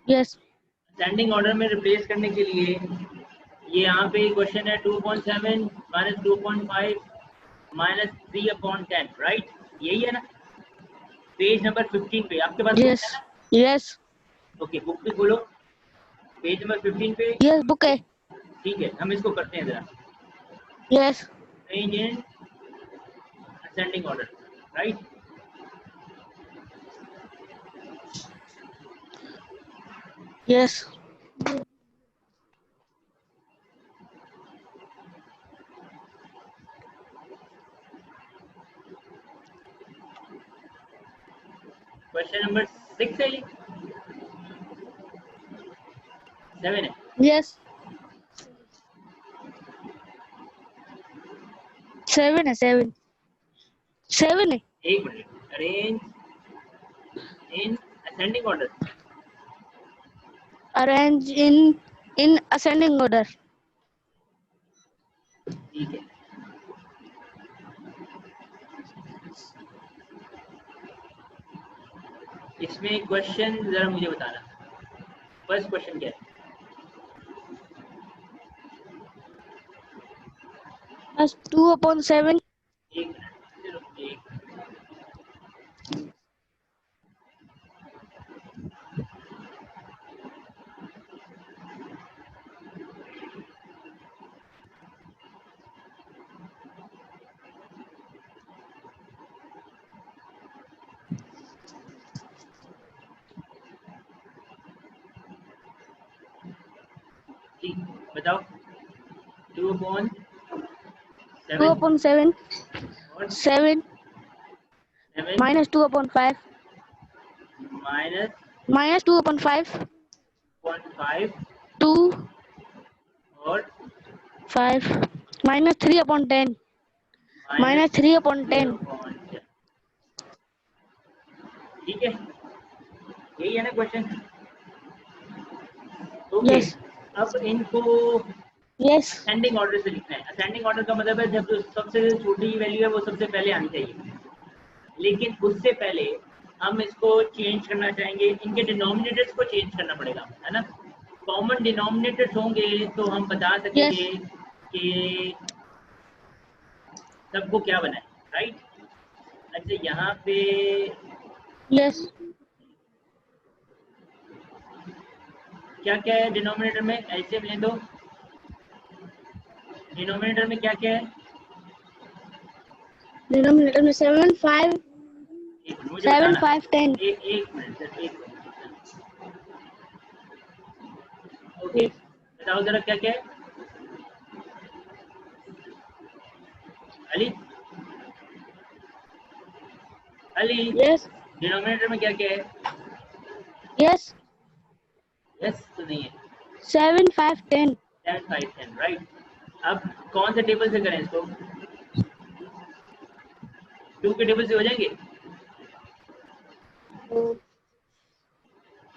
Yes ascending order में replace करने के लिए ये यहाँ पे क्वेश्चन है 2.7 माइनस 2.5 माइनस 3/10, राइट? यही है ना? पेज नंबर 15 पे आपके पास बुक यस है ना? यस ओके, बुक भी खोलो, पेज नंबर 15 पे। यस बुक है। ठीक है, हम इसको करते हैं जरा। Yes change in ascending order, right? Yes question number 6 है, ये 7 है। यस 7 है 7 है। एक minute, arrange in ascending order. Arrange in ascending order. ठीक है, इसमें क्वेश्चन जरा मुझे बताना, फर्स्ट क्वेश्चन क्या है? बस 2/7। एक मिनट, सिर्फ एक। ठीक, बताओ। 2/7 2/7 और 7 7 माइनस 2/5 माइनस माइनस 2/5 0.5 2 और 5 माइनस 3/10 माइनस माइनस 3/10। 0.10। ठीक है, यही है ना क्वेश्चन? ओके, यस अब इनको यस असेंडिंग ऑर्डर से लिखना है। असेंडिंग ऑर्डर का मतलब है जब जो सबसे छोटी वैल्यू है वो सबसे पहले आनी चाहिए, लेकिन उससे पहले हम इसको चेंज करना चाहेंगे, इनके डिनोमिनेटर्स को चेंज करना पड़ेगा, है ना? कॉमन डिनोमिनेटर्स होंगे तो हम बता यस सकेंगे कि सबको क्या बनाए, राइट? अच्छा, यहाँ पे यस क्या क्या है डिनोमिनेटर में? ऐसे ले दो, डिनोमिनेटर में क्या क्या है? डिनोमिनेटर में 7 5 एक मिनट मुझे 7 बताना, 5 10। एक मिनट सर, एक मिनट। ओके, बताओ जरा क्या क्या है? अली, अली, यस डिनोमिनेटर में क्या क्या है? यस यस तो नहीं है। 7 5 10। 7 5 10, राइट? अब कौन से टेबल से करें इसको? 2 के टेबल से हो जाएंगे?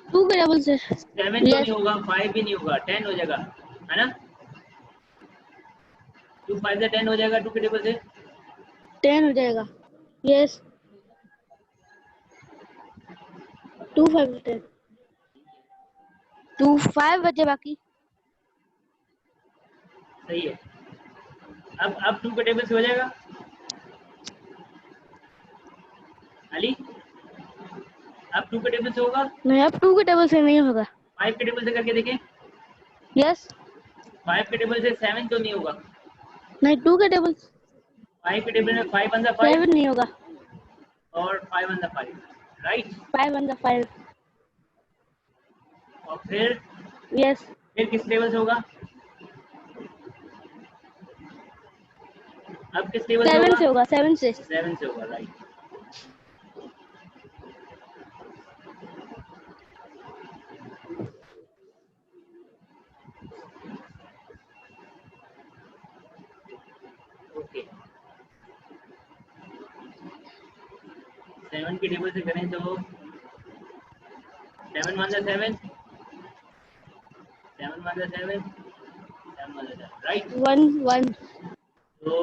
2 के डबल से। 7 तो नहीं यस होगा, 5 भी नहीं होगा, 10 हो जाएगा, है ना? 2 5 से 10 हो जाएगा 2 के टेबल से। 10 हो जाएगा। यस 2 5 10 2 5 बचे बाकी। सही है। अब 2 के टेबल से हो जाएगा अली? अब 2 के टेबल से होगा? नहीं अब 2 के टेबल से नहीं होगा। 5 के टेबल से करके देखें। यस 5 के टेबल से 7 तो नहीं होगा। नहीं 2 के टेबल 5 के टेबल में 5 1 5 7 नहीं होगा। और 5 1 5, राइट? 5 1 5। और फिर यस किस टेबल से होगा? अब किस टेबल से 7 होगा? से होगा 7 से। 7 से होगा, राइट? ओके, 7 के टेबल से करें तो 7 1 7, 7 1 7, 7 1 7, राइट? 1 1। तो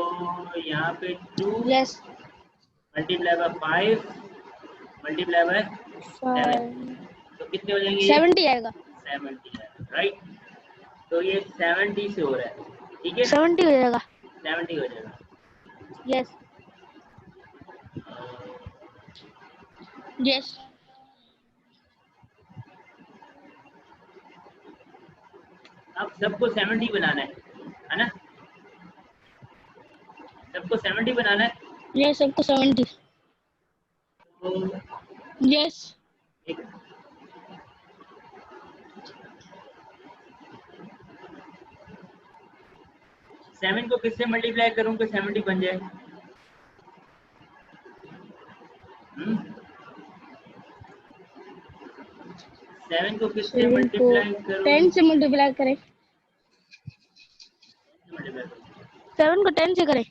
यहाँ पे 2 yes multiply by 5 multiply by 7, 5 कितने हो जाएंगे? 70 आएगा। 70 है, राइट। तो ये 70 से हो रहा है, ठीक है, 70 हो जाएगा। 70 हो जाएगा। यस यस अब सबको 70 बनाना है ना? सबको 70 बनाना है। यस सबको 70। तो यस एक 7 को किससे मल्टीप्लाई करूं कि 70 बन जाए? 7 को किससे 7 को मल्टीप्लाई करूं? 10 से मल्टीप्लाई करें। 7 को 10 से करें।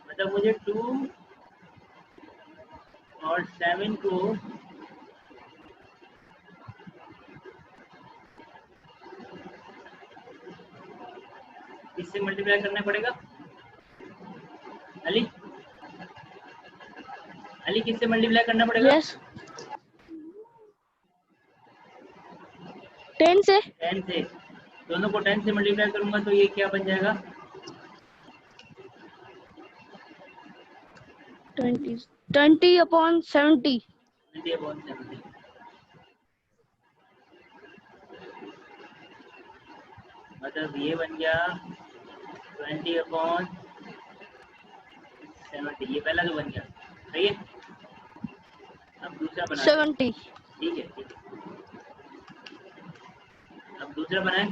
मतलब मुझे 2 और 7 को किससे मल्टीप्लाई करना पड़ेगा? अली अली किससे मल्टीप्लाई करना पड़ेगा? यस 10 से। 10 से। दोनों को 10 से मल्टीप्लाई करूंगा तो ये क्या बन जाएगा? 20/70। 20/70। मतलब ये बन गया 20/70। ये पहला तो बन गया, सही है। अब दूसरा बना 70। ठीक है, ठीक है। अब दूसरा बनाए।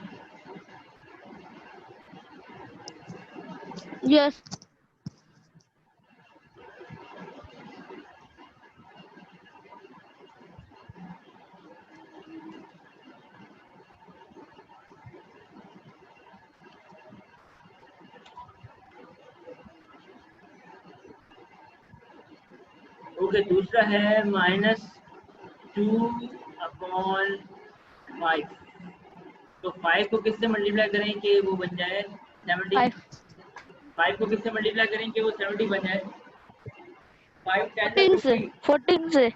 यस ओके, दूसरा है -2/5। तो 5 को किससे मल्टीप्लाई करें कि वो बन जाए 70? 5 को किससे मल्टीप्लाई करें कि वो 70 बन जाए? 5 10 14 से। 14 से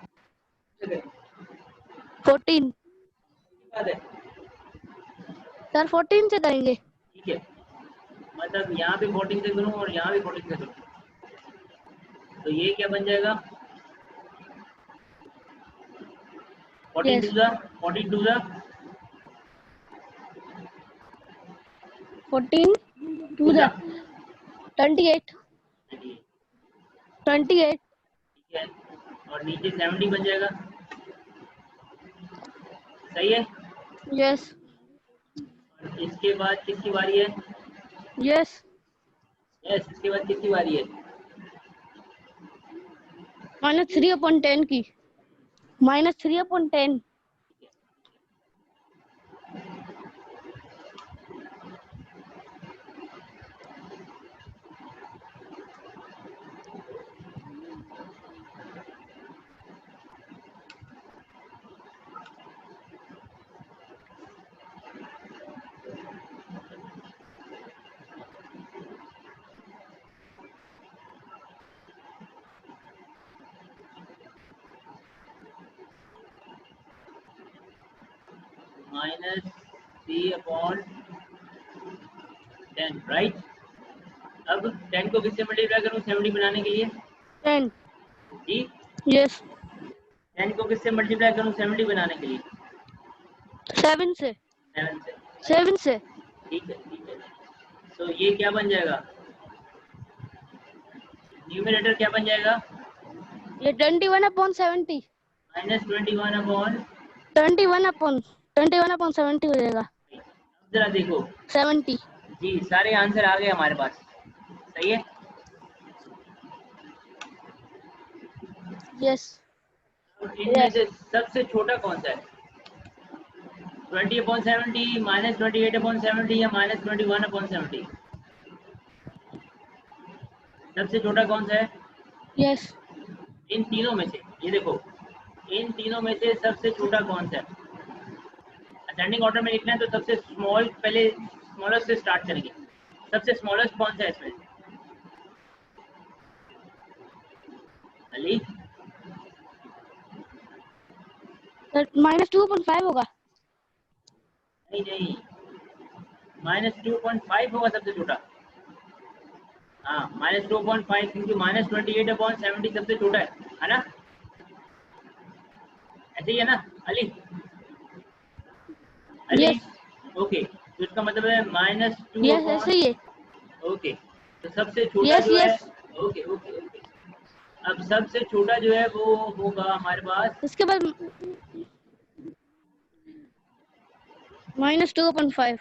14 है, सर 14 से करेंगे। ठीक है। मतलब यहाँ भी 14 से करूँ और यहाँ भी 14 से करूँ तो ये क्या बन जाएगा? 14 यस 2 जा 14 2 जा 14 2 जा 28 28। ठीक है, और नीचे 70 बन जाएगा, सही है। यस और इसके बाद किसकी बारी है? यस यस, इसके बाद किसकी बारी है? -3/10 की। -3/10। -3/10, राइट। अब 10 को किससे मल्टीप्लाई करूँ 70 बनाने के लिए? 10। जी, यस 10 को किससे मल्टीप्लाई करूँ 70 बनाने के लिए? 7 से। 7 से। 7 से। ठीक है, ठीक है। तो ये क्या बन जाएगा? न्यूमरेटर क्या बन जाएगा? ये 21/70। -21/। 21/70 हो जाएगा। जरा देखो 70। जी, सारे आंसर आ गए हमारे पास, सही है। यस इनमें से सबसे छोटा कौन सा है? 20/70, -28/70 या -21/70? सबसे छोटा कौन सा है? यस इन तीनों में से, ये देखो, इन तीनों में से सबसे छोटा कौन सा है? असेंडिंग ऑर्डर में लिखना है तो सबसे स्मॉल, पहले स्मॉलेस्ट से स्टार्ट करेंगे। सबसे स्मॉलेस्ट कौन सा है इसमें? अली, सर -2.5 होगा। नहीं नहीं, -2.5 होगा सबसे छोटा। हाँ, -2.5, क्योंकि -28/70 सबसे छोटा है ना? ऐसे ही है ना अली? अली, यस ओके, तो इसका मतलब है -2 यस अपॉन, ऐसे ही है। ओके, तो सबसे छोटा यस जो है, यस ओके ओके ओके, अब सबसे छोटा जो है वो होगा हमारे पास, इसके बाद -2.5।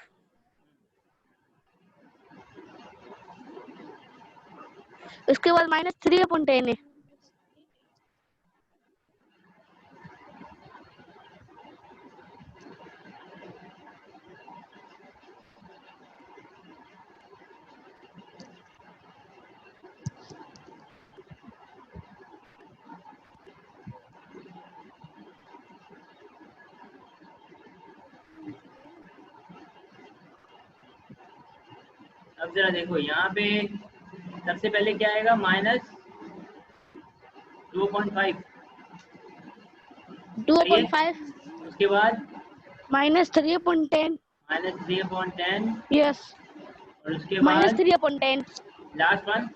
इसके बाद -3/10 है। अब जरा देखो यहाँ पे सबसे पहले क्या आएगा, -2.5, सही है? 2.5 उसके बाद -3/10। -3/10, यस और उसके बाद -3/10। लास्ट वन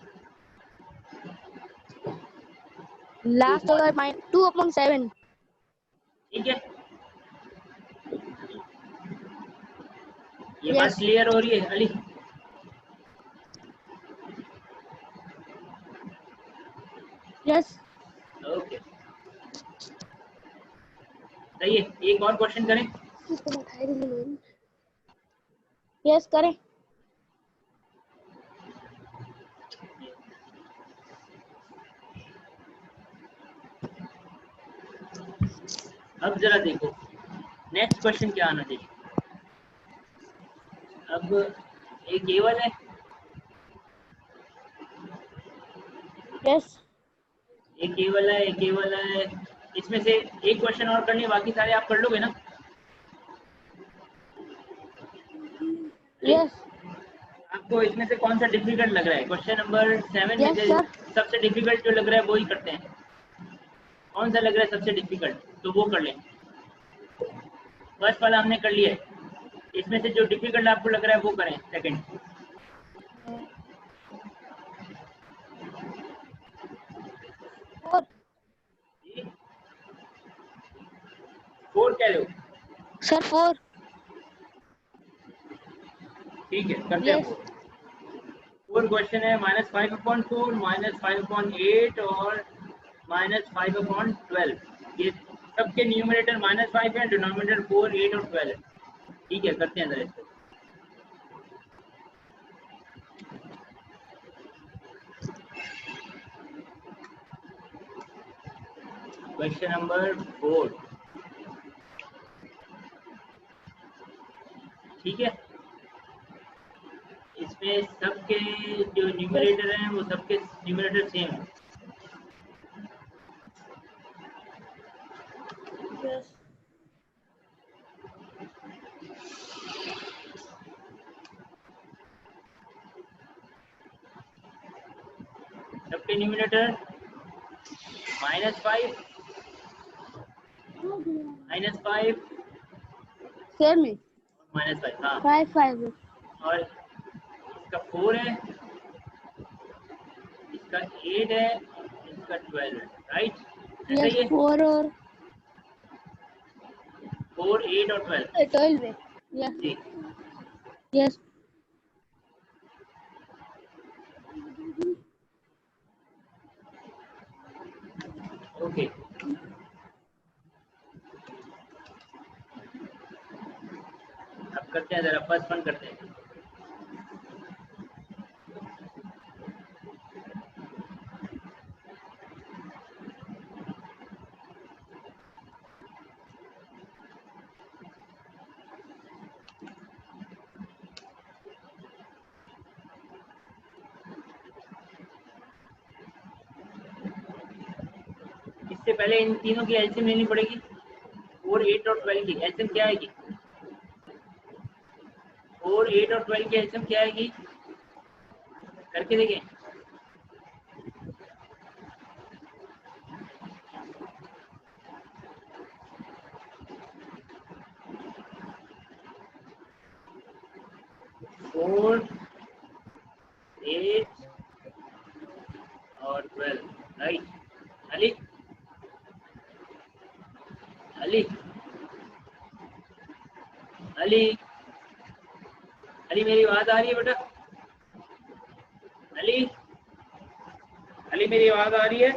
लास्ट होगा 2/7। ठीक है, ये बात यस क्लियर हो रही है अली? यस ओके, सही है। एक और क्वेश्चन करें? यस करें। अब जरा देखो नेक्स्ट क्वेश्चन क्या आना चाहिए। अब एक केवल है, यस एक केवल है, एक केवल है, इसमें से एक क्वेश्चन और करनी है, बाकी सारे आप कर लोगे ना अली? यस आपको इसमें से कौन सा डिफिकल्ट लग रहा है? क्वेश्चन नंबर 7 में यस से सर। सबसे डिफिकल्ट जो लग रहा है वो ही करते हैं। कौन सा लग रहा है सबसे डिफिकल्ट, तो वो कर लें। फर्स्ट वाला हमने कर लिया है, इसमें से जो डिफिकल्ट आपको लग रहा है वो करें सेकंड। और 4 कह लो, सर 4। ठीक है, करते हैं यस 4। 4 क्वेश्चन है, -5/4, -5/8 और -5/12। ये सबके न्यूमरेटर -5 है, डिनोमिनेटर 4, 8 और 12 है। ठीक है, करते हैं जरा इसको। क्वेश्चन नंबर 4, ठीक है, इसमें सबके जो न्यूमरेटर हैं वो सबके न्यूमरेटर सेम है। यस सबके न्यूमरेटर -5, -5 शेयर में और -5, हाँ, 5 और इसका 4 है, इसका 8 है, इसका 12 है, राइट? ऐसा यस ही है, 4 और 4, 8 और 12। 12 है। यस जी, यस ओके। अब करते हैं, जरा फर्स्ट वन करते हैं। इससे पहले इन तीनों की एलसीएम लेनी पड़ेगी। 4, 8 और 12 की एलसीएम क्या आएगी? 4, 8 और 12 की एलसीएम क्या आएगी? करके देखें। फोर, 8 और 12, राइट। अली, अली, अली, अली मेरी आवाज आ रही है बेटा? अली, अली मेरी आवाज आ रही है?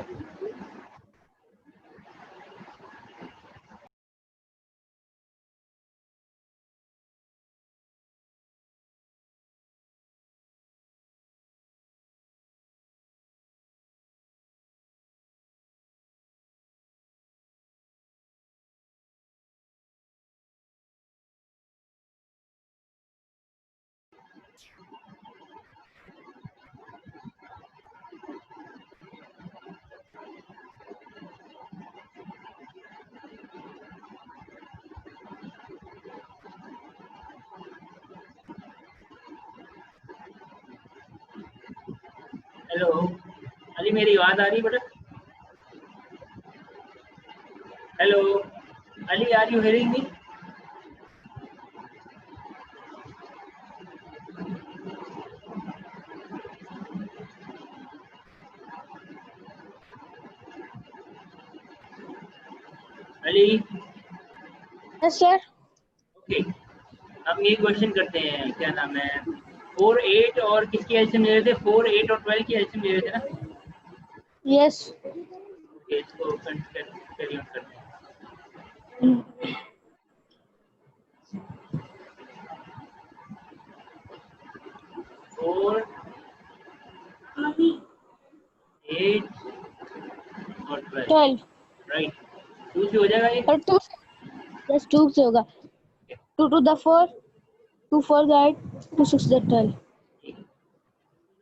हेलो, अली मेरी आवाज आ रही है बेटा? Hello, Ali, are you hearing me? Ali, yes sir. Okay. हम ये क्वेश्चन करते हैं, क्या नाम है, 4, 8 और किसकी एलसीएम ले रहे थे? 4, 8 और 12 की एलसीएम ले रहे थे ना? यस। ओके, इसको कैरी ऑन करते हैं। 4, 8 और 12, 12 राइट। 2 से हो जाएगा ये? और 2 प्लस 2 से होगा। 2 to the 4, 2 4 the 8, 2 6 the 12,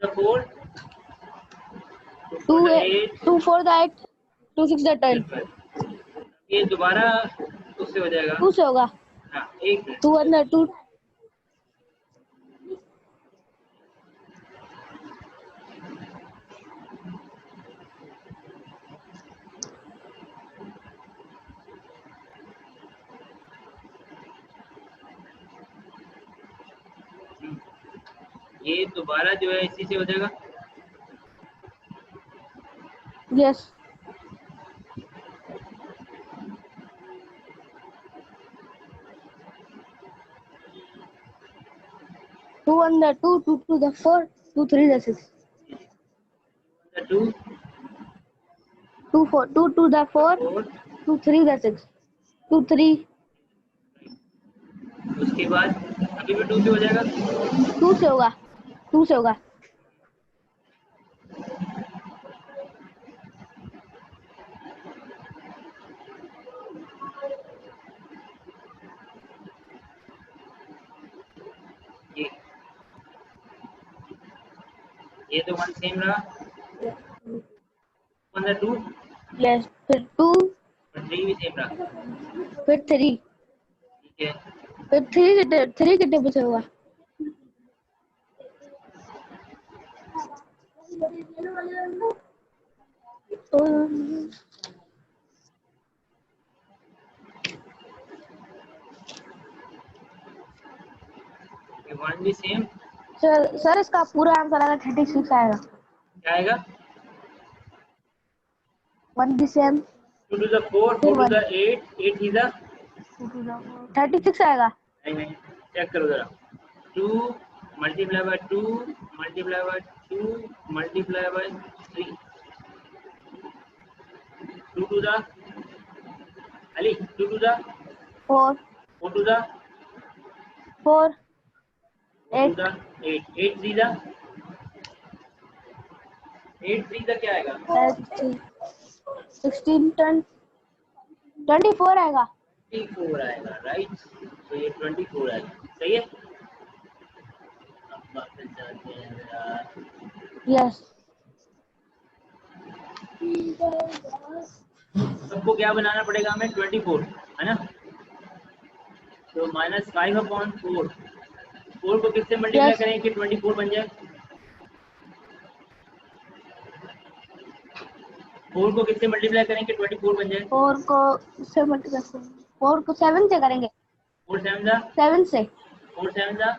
4, 2 8, 2 4 the 8, 2 6 the 12, ये दोबारा उससे हो जाएगा। 2 से होगा। हाँ, एक मिनट। 2 1 2, ये दोबारा जो है इसी से हो जाएगा। Yes. 2 1 the 2, 2 2 the 4, 2 3 the 6, 2, 2 4, 2 2 the 4, 4, 2 3 the 6, 2 3, उसके बाद अभी भी 2 से हो जाएगा। 2 से होगा। 2 से होगा। ये तो 1 सेम रहा। 1 2, यस। फिर 2, और 3 भी सेम रहा। फिर 3, ठीक है। फिर 3 कितने पे से होगा? ये 1 भी सेम। सर इसका पूरा आंसर आएगा 36 आएगा। क्या आएगा? 1 भी same. 2 to the 4, 4 to the 8, 8 is the 36 आएगा। नहीं, चेक करो जरा। 2 multiply by 2 multiply by 2 multiply by 3, 2 to the Ali, 2 to the 4 4 to the 4 4 to 8 the 8, 8 3 the 8 3 the क्या आएगा? 16 10 24 आएगा। 24 आएगा, राइट। तो ये 24 आएगा, सही है। अब वापस जाते हैं जरा। यस। सबको क्या बनाना पड़ेगा हमें 24, है ना। तो -5/4, 4 को किससे मल्टीप्लाई यस करें कि 24 बन जाए? 4 को किससे मल्टीप्लाई करें कि 24 बन जाए? 4 को से मल्टीप्लाई 4 को 7 से करेंगे 4 7 जा 7 से 4 7 जा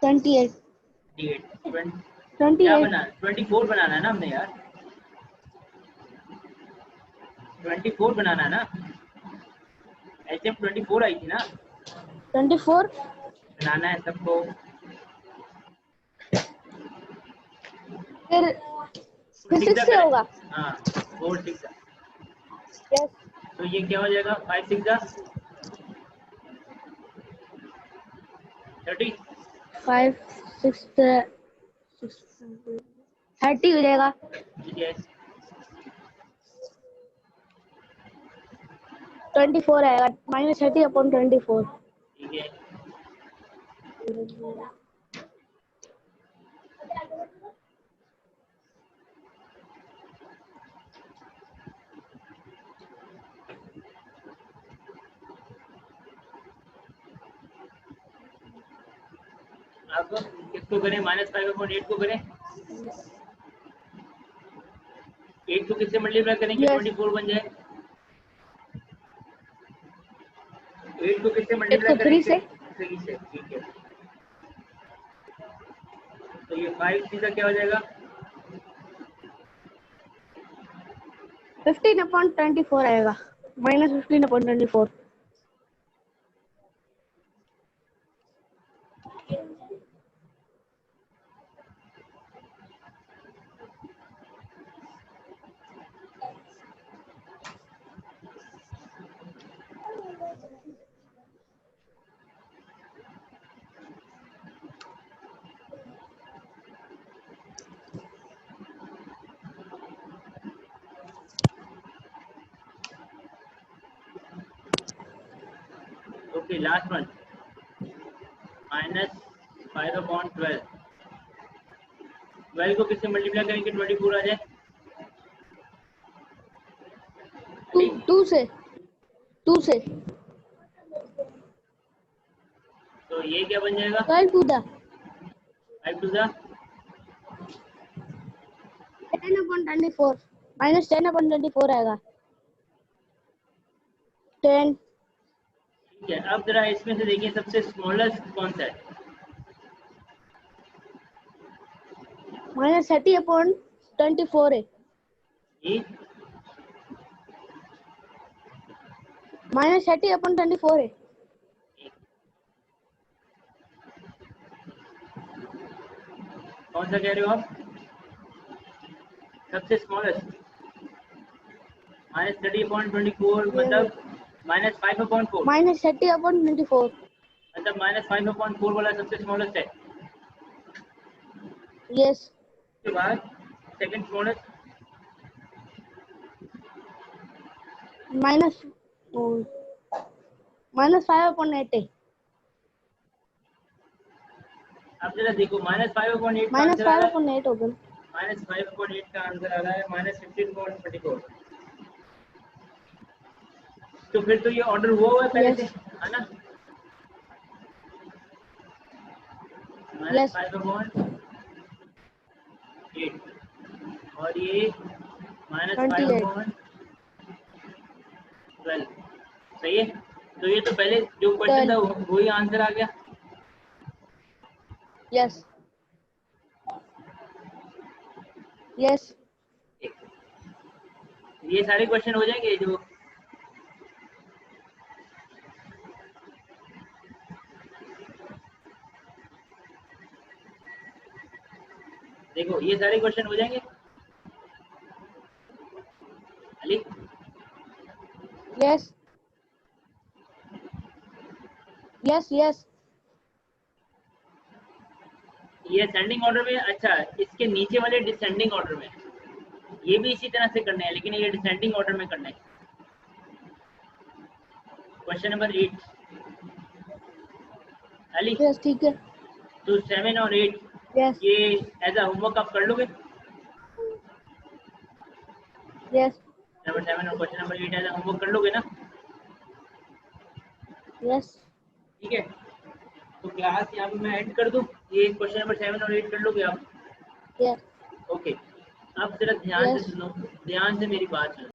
28 28 क्या 28 बनाना? 24 बनाना है ना हमने यार, 24 बनाना है ना। एचएम 24 आई थी ना, 24 बनाना है सबको। फिर 6 से होगा। हाँ 4 6 यस तो ये क्या हो जाएगा? 5 6 जा 30, 5 6 30 हो जाएगा। ठीक है। 24 आएगा -30/24। ठीक है, अब किसको करें? -5/8 को करें। 8 को किससे मल्टीप्लाई करें कि यस 24 बन जाए? 8 को किससे 8 मल्टीप्लाई को करें 3 कि से 3 से, ठीक है। तो ये 5 सीधा क्या हो जाएगा? 15/24 आएगा -15/24। Okay, last one, -5/12। 12 को किससे मल्टीप्लाई करें कि 24 आ जाए? 2 से 2 से तो ये क्या बन जाएगा? 12 to the 5 2 जा 10/24 -10/24 आएगा 10 ठीक है। अब जरा इसमें से देखिए सबसे स्मॉलेस्ट कौन सा है? -30/24 है ये -30/24 है। कौन सा कह रहे हो आप? सबसे स्मॉलेस्ट -30/24 मतलब -5/4 -30/24 मतलब -5/4 वाला सबसे स्मॉलेस्ट है। यस उसके बाद सेकंड स्मॉलेस्ट माइनस -5/8 है अब जरा देखो -5/8 का आंसर आ रहा है, -5/8 होगा -5/8 का आंसर आ रहा है -15/24। तो फिर तो ये ऑर्डर हुआ हुआ है पहले से, यस है ना। यस -5/8 और ये 28 -5/12। सही है। तो ये तो पहले जो क्वेश्चन था 12 वही आंसर आ गया। यस यस ये सारे क्वेश्चन हो जाएंगे जो देखो, ये सारे क्वेश्चन हो जाएंगे अली। यस यस यस ये असेंडिंग ऑर्डर में, अच्छा इसके नीचे वाले डिसेंडिंग ऑर्डर में, ये भी इसी तरह से करने हैं लेकिन ये डिसेंडिंग ऑर्डर में करना है। क्वेश्चन नंबर 8 अली, यस ठीक है तो 7 और 8 यस ये एज अ होमवर्क आप कर लोगे? यस नंबर 7 और क्वेश्चन नंबर 8 है, होमवर्क कर लोगे ना? यस ठीक है, तो क्लास यहाँ पे मैं एंड कर दूँ, ये क्वेश्चन नंबर 7 और 8 कर लोगे आप? यस ओके, आप जरा ध्यान से यस सुनो, ध्यान से मेरी बात सुनो।